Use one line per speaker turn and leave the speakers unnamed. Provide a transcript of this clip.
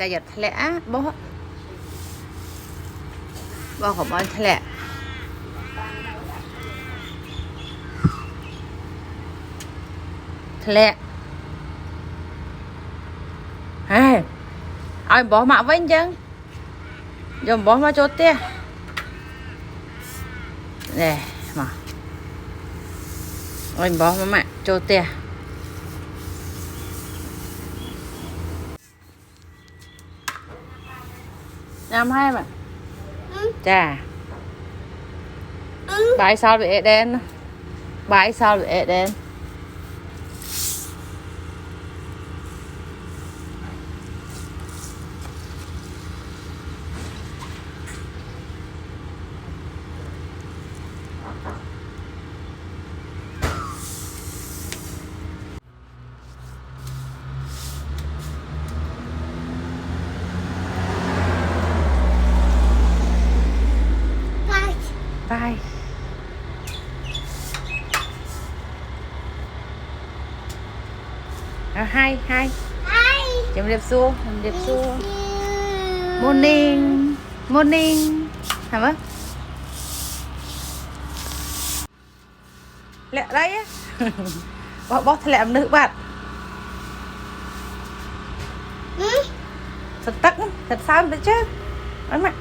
ta giật lẽ bó của bọn lẽ lẹ ai ai bỏ mạ với chân dùng bỏ mà chốt tia nè mà anh bỏ mà mẹ chốt tia làm hay mà chà bài sao bị đen bài sao bị đen bye hai chấm đẹp xua morning hả má lẹ đấy á bó lẹ nữ bạn thật tắc thật sao vậy chứ nói mẹ